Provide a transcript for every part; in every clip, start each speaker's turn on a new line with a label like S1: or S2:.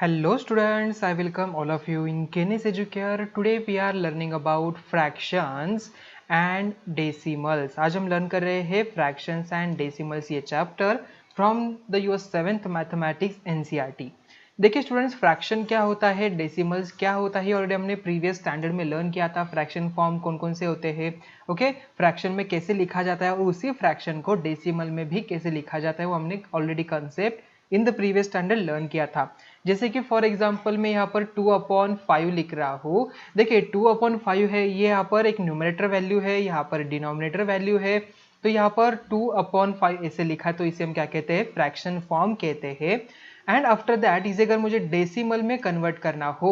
S1: Hello students, I welcome all of you in Kenis Educare. Today we are learning about fractions and decimals. आज हम learn कर रहे हैं fractions and decimals ये chapter from the your 7th mathematics NCERT. देखिए students, fraction क्या होता है, डेसिमल्स क्या होता है, ऑलरेडी हमने प्रीवियस स्टैंडर्ड में लर्न किया था. फ्रैक्शन फॉर्म कौन कौन से होते हैं, ओके, फ्रैक्शन में कैसे लिखा जाता है और उसी फ्रैक्शन को डेसिमल में भी कैसे लिखा जाता है, वो हमने already concept in the previous standard learn किया था. जैसे कि फॉर एग्जांपल मैं यहाँ पर 2/5 लिख रहा हूँ. देखिए 2/5 है, ये यहाँ पर एक न्यूमरेटर वैल्यू है, यहाँ पर डिनोमिनेटर वैल्यू है. तो यहाँ पर 2/5 ऐसे लिखा है, तो इसे हम क्या कहते हैं, फ्रैक्शन फॉर्म कहते हैं. एंड आफ्टर दैट इसे अगर मुझे डेसिमल में कन्वर्ट करना हो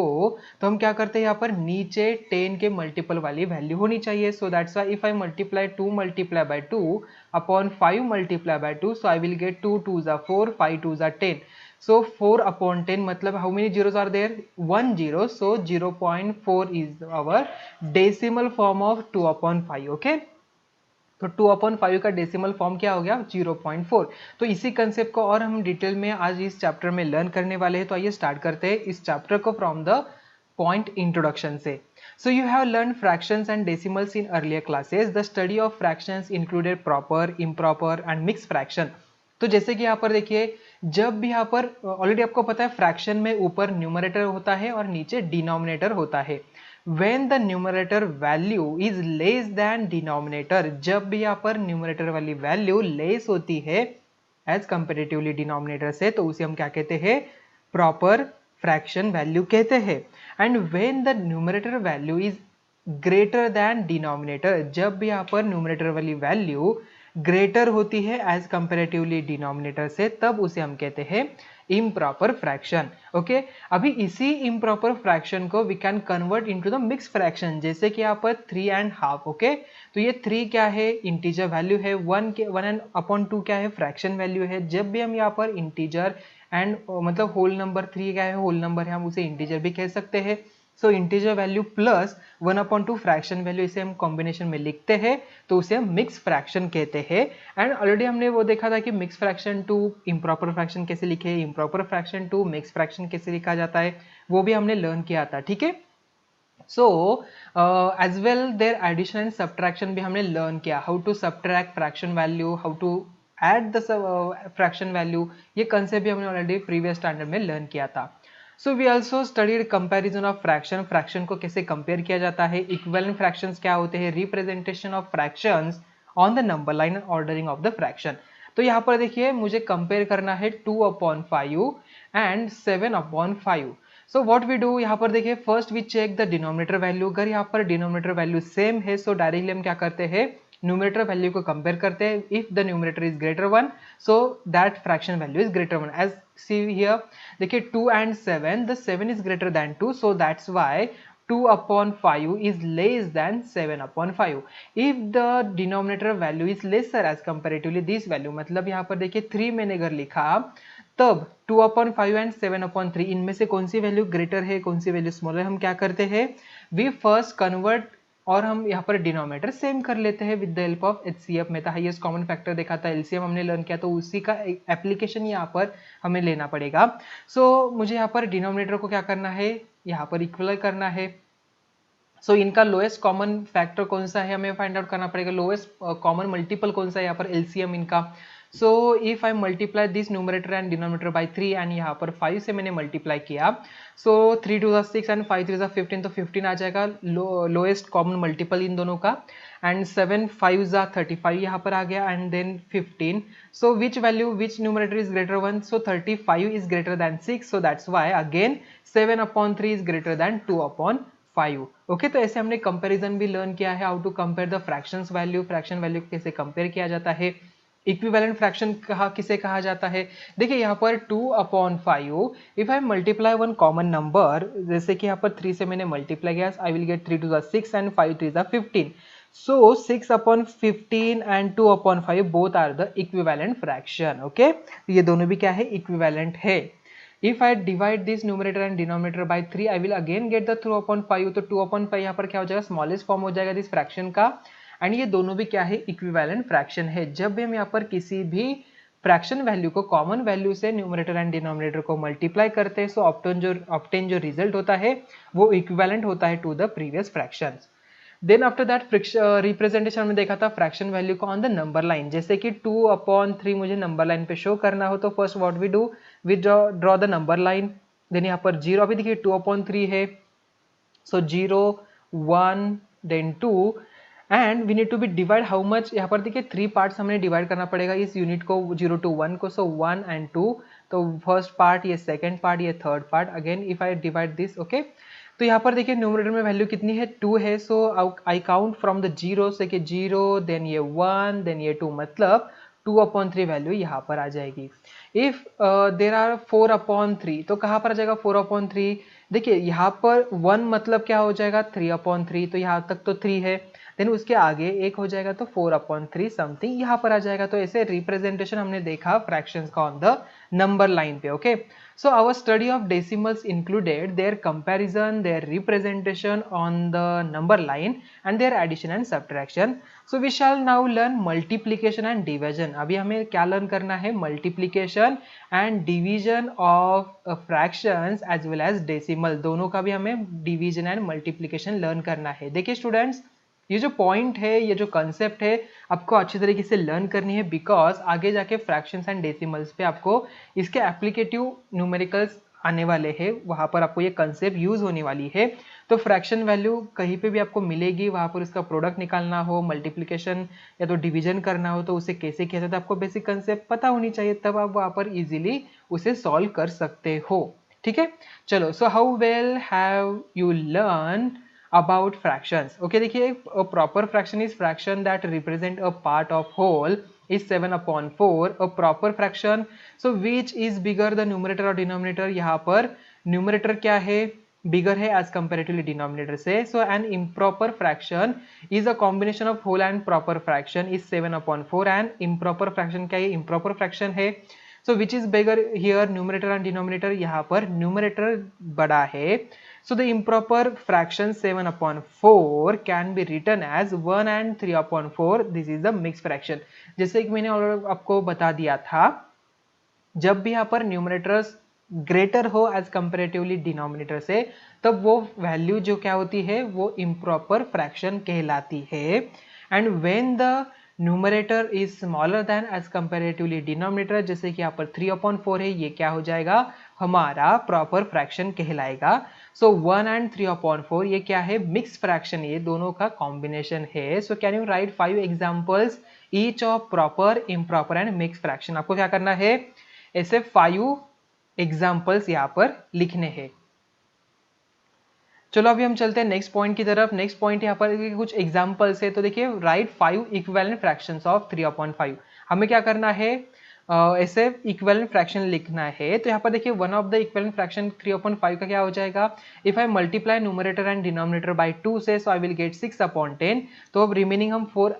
S1: तो हम क्या करते हैं, यहाँ पर नीचे 10 के मल्टीपल वाली वैल्यू होनी चाहिए. So that's why if I multiply 2 multiply by 2/5 multiply by 2, so I will gate 2 2s are 4, 5 2s are 10. So 4/10 मतलब how many zeros are there? 1 zero. So 0.4 is our decimal form of 2/5. Okay. तो 2/5 का decimal form क्या हो गया, 0.4. तो इसी concept को और हम डिटेल में आज इस चैप्टर में लर्न करने वाले हैं. तो आइए स्टार्ट करते हैं इस चैप्टर को फ्रॉम द पॉइंट इंट्रोडक्शन से. So you have learned fractions and decimals in earlier classes. The study of fractions included proper, improper and mixed fraction. तो जैसे कि यहाँ पर देखिए, जब भी यहाँ पर ऑलरेडी आपको पता है फ्रैक्शन में ऊपर न्यूमरेटर होता है और नीचे डिनोमिनेटर होता है. When the numerator value is less than denominator, जब भी यहाँ पर न्यूमरेटर वाली वैल्यू लेस होती है एज कंपेरेटिवली डिनोमिनेटर से, तो उसे हम क्या कहते हैं, प्रॉपर फ्रैक्शन वैल्यू कहते हैं. And when the numerator value is greater then denominator, जब भी यहाँ पर न्यूमरेटर वाली वैल्यू ग्रेटर होती है एज कंपेरेटिवली डिनोमिनेटर से, तब उसे हम कहते हैं इम्प्रॉपर फ्रैक्शन. ओके, अभी इसी इम्प्रॉपर फ्रैक्शन को we can convert into the mix fraction. जैसे कि यहाँ पर 3.5. ओके, तो ये 3 क्या है, इंटीजर वैल्यू है. 1/2 क्या है, फ्रैक्शन वैल्यू है. जब भी हम यहाँ पर इंटीजर एंड मतलब होल नंबर 3 क्या है, होल नंबर है, हम उसे इंटीजर भी कह सकते हैं. So integer value plus 1/2 fraction value, इसे हम कॉम्बिनेशन में लिखते हैं, तो उसे हम मिक्स फ्रैक्शन कहते हैं. एंड ऑलरेडी हमने वो देखा था कि mix fraction to improper fraction कैसे लिखे, improper fraction to mix fraction कैसे लिखा जाता है, वो भी हमने लर्न किया था. ठीक है. So as well there addition and subtraction भी हमने लर्न किया, how to subtract fraction value, how to add the fraction value. ये कंसेप्ट भी हमने ऑलरेडी प्रीवियस स्टैंडर्ड में लर्न किया था. So we also studied comparison of fraction. Fraction को कैसे कंपेयर किया जाता है, इक्विवेलेंट फ्रैक्शंस क्या होते हैं, representation of fractions on the number line and ordering of the fraction. तो यहाँ पर देखिए, मुझे कंपेयर करना है 2/5 and 7/5. So what we do, यहाँ पर देखिए, first we check the denominator value. अगर यहाँ पर डिनोमिनेटर वैल्यू सेम है, सो डायरेक्टली हम क्या करते हैं, न्यूमरेटर वैल्यू को कंपेयर करते हैं. If the numerator is greater 1, so that fraction value is greater 1. As see here, देखिए 2 and 7, the 7 is greater than 2, so that's why 2/5 is less than 7/5. If the denominator value is lesser as comparatively this value, मतलब यहाँ पर देखिए 3 मैंने अगर लिखा, तब 2/5 and 7/3 इनमें से कौन सी वैल्यू ग्रेटर है, कौन सी वैल्यू स्मॉलर, हम क्या करते हैं, वी फर्स्ट कन्वर्ट, और हम यहाँ पर डिनोमिनेटर सेम कर लेते हैं with the help of HCF में था. हाईएस्ट कॉमन फैक्टर देखा था, एलसीएम हमने लर्न किया, तो उसी का एप्लीकेशन यहाँ पर हमें लेना पड़ेगा. सो मुझे यहाँ पर डिनोमिनेटर को क्या करना है, यहाँ पर इक्वल करना है. सो इनका लोएस्ट कॉमन फैक्टर कौन सा है, हमें फाइंड आउट करना पड़ेगा. लोएस्ट कॉमन मल्टीपल कौन सा है, यहाँ पर एलसीएम इनका. So if I multiply this numerator and denominator by 3, and यहाँ पर 5 से मैंने मल्टीप्लाई किया, सो 3 2 6 एंड 5 3 15, तो 15 आ जाएगा लोएस्ट कॉमन मल्टीपल इन दोनों का. एंड 7 5 35 यहाँ पर आ गया, and then 15. So which value, which numerator is greater 1, so 35 is greater than 6, so that's why again 7/3 is greater than 2/5. Okay, तो ऐसे हमने कंपैरिजन भी लर्न किया है, how to compare the fractions value, fraction value को कैसे compare किया जाता है. इक्विवेलेंट फ्रैक्शन किसे कहा जाता है, देखिए यहाँ पर 2/5, if I multiply one common number, जैसे कि यहाँ पर 3 से मैंने मल्टीप्लाई किया, I will get 3 2 6 and 5 3 15. So 6/15 and 2/5 both are the equivalent fraction. Okay, ये दोनों भी क्या है, इक्विवेलेंट है. If I divide this numerator and denominator by 3, I will again get the 2/5. तो 2/5 यहाँ पर क्या हो जाएगा, स्मॉलेस्ट फॉर्म हो जाएगा दिस फ्रैक्शन का. एंड ये दोनों भी क्या है, इक्विवेलेंट फ्रैक्शन है. जब भी हम यहाँ पर किसी भी फ्रैक्शन वैल्यू को कॉमन वैल्यू से न्यूमरेटर एंड डिनोमिनेटर को मल्टीप्लाई करते हैं, सो ऑब्टेन जो रिजल्ट होता है वो इक्विवेलेंट होता है to the previous fractions. Then after that representation में देखा था फ्रैक्शन वैल्यू को ऑन द नंबर लाइन, जैसे कि 2/3 मुझे नंबर लाइन पे शो करना हो तो first what we do, we draw the number line. Then यहाँ पर 0, अभी देखिए 2/3 है, so 0 1 then 2 and we need to be divide how much, यहाँ पर देखिए 3 पार्ट्स हमने डिवाइड करना पड़ेगा इस यूनिट को 0 to 1 को, सो 1 and 2, तो फर्स्ट पार्ट, ये सेकेंड पार्ट, ये third part, again if I divide this, okay. तो यहाँ पर देखिए न्यूमरेटर में वैल्यू कितनी है, 2 है, so I count from the zero से कि 0 देन ये 1 देन ये 2, मतलब 2/3 वैल्यू यहाँ पर आ जाएगी। इफ देर आर 4/3, तो कहाँ पर आ जाएगा 4/3, देखिए यहाँ पर 1 मतलब क्या हो जाएगा 3/3, तो यहाँ तक तो 3 है, देन उसके आगे एक हो जाएगा तो 4/3 समथिंग यहाँ पर आ जाएगा। तो ऐसे रिप्रेजेंटेशन हमने देखा फ्रैक्शंस का ऑन द नंबर लाइन पे, okay. So our study of decimals included their comparison, their representation on the number line and their addition and subtraction. So we shall now learn multiplication and division. अभी हमें क्या learn करना है, multiplication and division of fractions as well as decimal, दोनों का भी हमें division and multiplication learn करना है। देखिए स्टूडेंट्स, ये जो पॉइंट है, ये जो कंसेप्ट है, आपको अच्छी तरीके से लर्न करनी है, बिकॉज आगे जाके फ्रैक्शंस एंड डेसिमल्स पे आपको इसके एप्लीकेटिव न्यूमेरिकल्स आने वाले हैं, वहाँ पर आपको ये कंसेप्ट यूज होने वाली है। तो फ्रैक्शन वैल्यू कहीं पे भी आपको मिलेगी, वहाँ पर इसका प्रोडक्ट निकालना हो, मल्टीप्लिकेशन या तो डिवीजन करना हो, तो उसे कैसे किया जाता है आपको बेसिक कंसेप्ट पता होनी चाहिए, तब आप वहाँ पर इजीली उसे सॉल्व कर सकते हो। ठीक है, चलो, so how well have you learn about fractions, okay। देखिए a proper fraction is fraction that represent a part of whole is 7/4, a proper fraction, so which is bigger the numerator or denominator, यहाँ पर numerator क्या है, bigger है as comparatively denominator से, so an improper fraction is a combination of whole and proper fraction is 7/4 and improper fraction क्या है, improper fraction है, so which is bigger here, numerator and denominator, यहाँ पर numerator बड़ा है, so the improper fraction 7/4 can be written as 1 and 3/4, this is the mixed fraction। जैसे कि मैंने आपको बता दिया था, जब भी यहाँ पर न्यूमरेटर्स ग्रेटर हो एज कंपेरेटिवली डिनोमिनेटर से, तब वो वैल्यू जो क्या होती है वो इम्प्रॉपर फ्रैक्शन कहलाती है, and when the numerator is smaller then as comparatively denominator, जैसे कि यहाँ पर 3/4 है, ये क्या हो जाएगा हमारा प्रॉपर फ्रैक्शन कहलाएगा। सो 1 and 3/4 ये क्या है, मिक्स फ्रैक्शन, ये दोनों का कॉम्बिनेशन है। So can you right 5 examples each of proper, improper and mix fraction. आपको क्या करना है, ऐसे 5 एग्जांपल्स यहाँ पर लिखने हैं। चलो अभी हम चलते हैं नेक्स्ट पॉइंट की तरफ। नेक्स्ट पॉइंट यहाँ पर कुछ एग्जांपल्स है, तो देखिए राइट 5 इक्विवेलेंट फ्रैक्शंस ऑफ 3/5। हमें क्या करना है, ऐसे इक्विवेलेंट फ्रैक्शन लिखना है। तो यहाँ पर देखिए one of the equivalent fraction 3/5 का क्या हो जाएगा, if I multiply numerator and denominator by 2 से, सो आई विल गेट 6/10। तो अब रिमेनिंग हम 4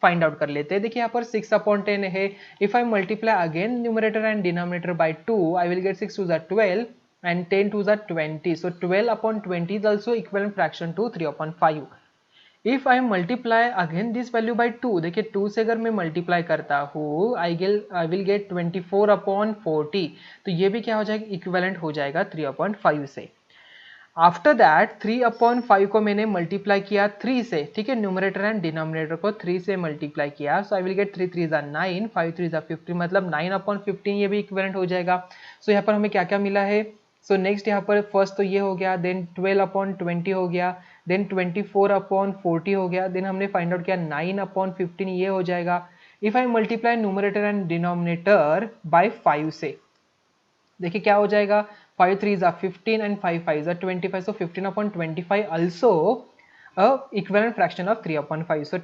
S1: फाइंड आउट कर लेते हैं। देखिए यहाँ पर 6/10 है, if I multiply again numerator and denominator by 2, I will gate 6 to the 12 and 10 to the 20, so 12/20 is also equivalent fraction to 3/5। if I multiply again this value by 2, देखिए 2 से अगर मैं मल्टीप्लाई करता हूँ, I will get 24/40, तो ये भी क्या हो जाएगा, इक्विवेलेंट हो जाएगा 3/5 से। आफ्टर दैट 3/5 को मैंने मल्टीप्लाई किया 3 से, ठीक है, न्यूमरेटर एंड डिनोमिनेटर को 3 से मल्टीप्लाई किया, सो आई विल गेट 3 3 9, 5 3 15, मतलब 9/15 ये भी इक्विवेलेंट हो जाएगा। सो यहाँ पर हमें क्या क्या मिला है, सो नेक्स्ट यहाँ पर फर्स्ट तो ये हो गया, देन 12/20 हो गया, देन 24/40 हो गया, देन हमने फाइंड आउट किया 9/15 ये हो जाएगा। If I multiply numerator and denominator by 5 से, देखिए क्या हो जाएगा, 5 3 is 15 and 5 5 is 25, so 15/25 also a equivalent fraction of 3/5, so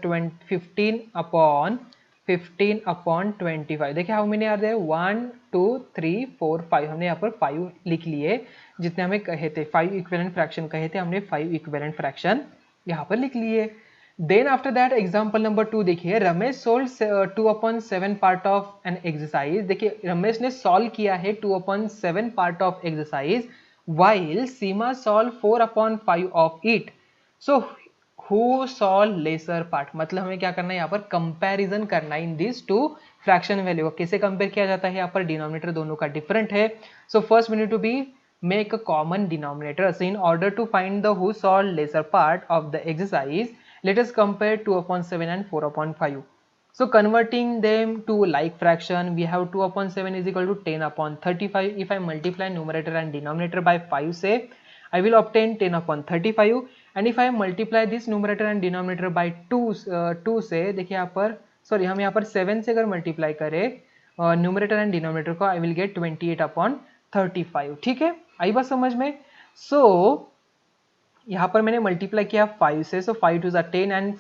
S1: 15/25। देखिए हाउ मेनी आर देयर, 1 2 3 4 5, हमने यहाँ पर 5 लिख लिए, जितने हमें कहे थे 5 इक्विवेलेंट फ्रैक्शन कहे थे, हमने 5 इक्विवेलेंट फ्रैक्शन यहाँ पर लिख लिए। Then after that example number 2 देखिए, Ramesh solve 2/7 part of an exercise. देखिए रमेश ने सॉल्व किया है 2/7 part of exercise, while Seema solve 4/5 of it, so who solve lesser part, मतलब हमें क्या करना है यहाँ पर कंपैरिजन करना है in this two fraction value को कैसे कंपेयर किया जाता है, यहाँ पर डिनोमिनेटर दोनों का डिफरेंट है. So first we need to be make a common denominator. So in order to find the whose or lesser part of the exercise, let us compare 2 upon 7 and 4 upon 5. So converting them to like fraction, we have 2 upon 7 is equal to 10 upon 35. If I multiply numerator and denominator by 5 say, I will obtain 10 upon 35. And if I multiply this numerator and denominator by 2 से, देखिए यहाँ पर sorry हम यहाँ पर 7 से अगर multiply करें न्यूमरेटर एंड डिनोमिनेटर को, आई विल गेट 28 अपॉन 35. ठीक है, आई बात समझ में. सो यहाँ पर मैंने मल्टीप्लाई किया 5 से, सो 5 2 10 एंड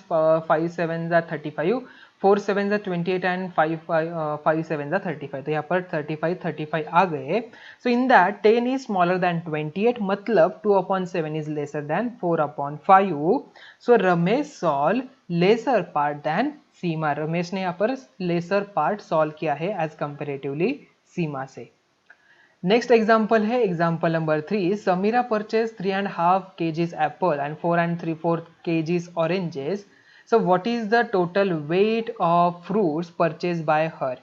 S1: 5 7 35, 4 7 28 एंड 5 7 35. तो यहाँ पर 35 आ गए. So in that 10 is smaller than 28, मतलब 2 upon 7 is lesser than 4 upon 5. So Ramesh solve lesser part than Seema. Ramesh ने यहाँ पर लेसर पार्ट सॉल्व किया है एज कंपेरेटिवली सीमा से. नेक्स्ट एग्जाम्पल है example number 3. Samira purchase 3.5 kgs apple and 4 3/4 kgs oranges. So what is the total weight of fruits purchase by her.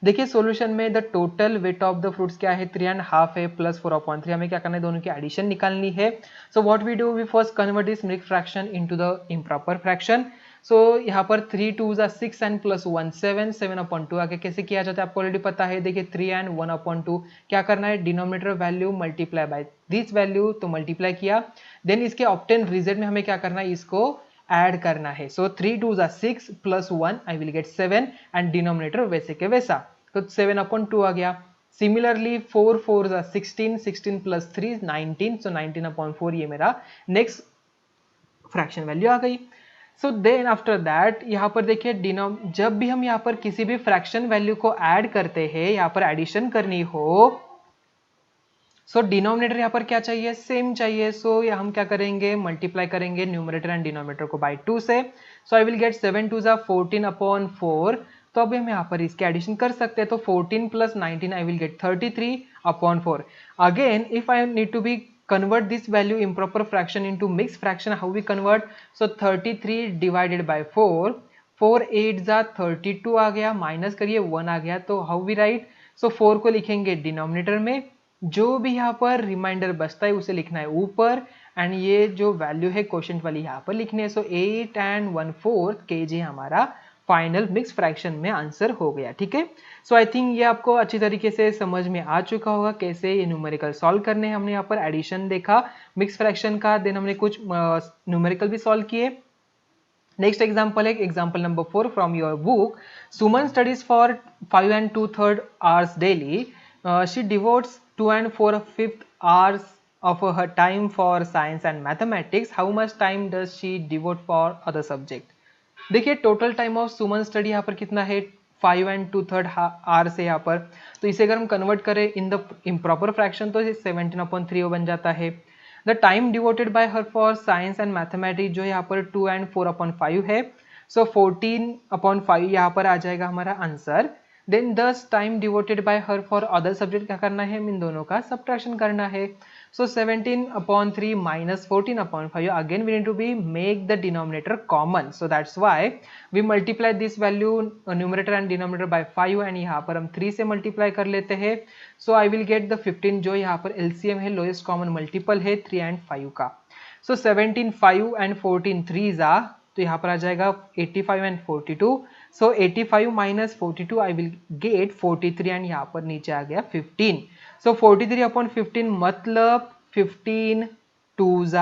S1: देखिए solution में the total weight of the fruits क्या है, 3.5 है plus 4/3. हमें क्या करना है, दोनों की एडिशन निकालनी है. So what we do, we first convert this mixed fraction into the improper fraction. So यहाँ पर 3 2 6 एंड प्लस 1 7, 7/2 आगे कैसे किया जाता है आपको ऑलरेडी पता है. देखिए 3 एंड 1/2 क्या करना है, denominator value multiply by this value, तो मल्टीप्लाई किया. देन इसके ऑब्टेन रिजल्ट में हमें क्या करना है, इसको ऐड करना है. सो 3 2 6 plus 1 I will gate 7 and denominator वैसे के वैसा, तो 7/2 आ गया. सिमिलरली 4 4 16, 16 प्लस 3 19, सो 19/4 ये मेरा नेक्स्ट फ्रैक्शन वैल्यू आ गई. सो देन आफ्टर दैट यहाँ पर देखिए जब भी हम यहाँ पर किसी भी फ्रैक्शन वैल्यू को ऐड करते हैं, यहाँ पर एडिशन करनी हो, सो डिनोमिनेटर यहाँ पर क्या चाहिए, सेम चाहिए. सो यहाँ हम क्या करेंगे, मल्टीप्लाई करेंगे न्यूमरेटर एंड डिनोमिनेटर को बाय 2 से. सो आई विल गेट 7 2 14/4. तो अभी हम यहाँ पर इसके एडिशन कर सकते हैं. तो 14 plus 19 I will get 33/4. Again if I need to be convert this value improper fraction into mixed fraction, how we convert. So 33 divided by 4, 4 8 32 आ गया, माइनस करिए 1 आ गया. तो how we write, so 4 को लिखेंगे डिनोमिनेटर में, जो भी यहाँ पर रिमाइंडर बचता है उसे लिखना है ऊपर, एंड ये जो वैल्यू है क्वोशिएंट वाली यहाँ पर लिखनी है. सो 8 and 1/4 kg हमारा फाइनल मिक्स फ्रैक्शन में आंसर हो गया. ठीक है, सो आई थिंक ये आपको अच्छी तरीके से समझ में आ चुका होगा कैसे ये न्यूमेरिकल सॉल्व करने हैं. हमने यहाँ पर एडिशन देखा मिक्स फ्रैक्शन का, देन हमने कुछ न्यूमेरिकल भी सॉल्व किए. नेक्स्ट एग्जाम्पल है example number 4 from your book. Suman studies for 5 and 2/3 hours daily. She devotees 2 and 4/5 hours of her time for science and mathematics. How much time does she devote for other subject? देखिए total time of Suman study यहाँ पर कितना है, 5 and 2/3 hours है यहाँ पर. तो इसे अगर हम कन्वर्ट करें इन द इम्प्रॉपर फ्रैक्शन तो 17/3 बन जाता है. The time devoted by her for science and mathematics जो है यहाँ पर 2 and 4/5 है. सो 14/5 यहाँ पर आ जाएगा हमारा answer. Then 10 time devoted by her for other subject क्या करना है, इन दोनों का सब्ट्रैक्शन करना है. So 17/3 minus 14/5. Again we need to be make the denominator common. So that's why we multiply this value numerator and denominator by 5 and यहाँ पर हम 3 से multiply कर लेते हैं. So I will get the 15 जो यहाँ पर LCM है, lowest common multiple है 3 and 5 का. So 17 5 and 14 3s are, तो यहाँ पर आ जाएगा 85 and 42. So 85 minus 42 I will get 43 and यहाँ पर नीचे आ गया 15. So 43/15 मतलब 15 2s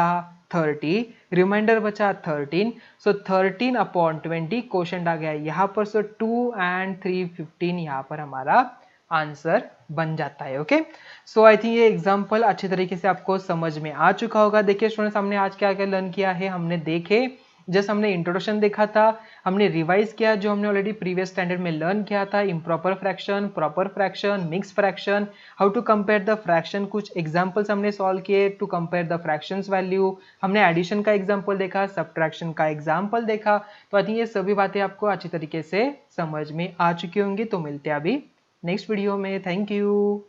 S1: 30, रिमाइंडर बचा 13. So 13/20 क्वेश्चन आ गया यहाँ पर. So 2 and 3 15 यहाँ पर हमारा आंसर बन जाता है. ओके, सो आई थिंक ये एग्जाम्पल अच्छी तरीके से आपको समझ में आ चुका होगा. देखिए स्टूडेंट्स, हमने आज क्या क्या लर्न किया है, हमने देखे जस्ट हमने इंट्रोडक्शन देखा था, हमने रिवाइज किया जो हमने ऑलरेडी प्रीवियस स्टैंडर्ड में लर्न किया था. Improper fraction, proper fraction, mix fraction, how to compare the fraction, कुछ एग्जांपल्स हमने सॉल्व किए to compare the fractions value. हमने एडिशन का एग्जांपल देखा, सब्ट्रैक्शन का एग्जांपल देखा. तो आई थिंक ये सभी बातें आपको अच्छी तरीके से समझ में आ चुकी होंगी. तो मिलते हैं अभी नेक्स्ट वीडियो में. Thank you.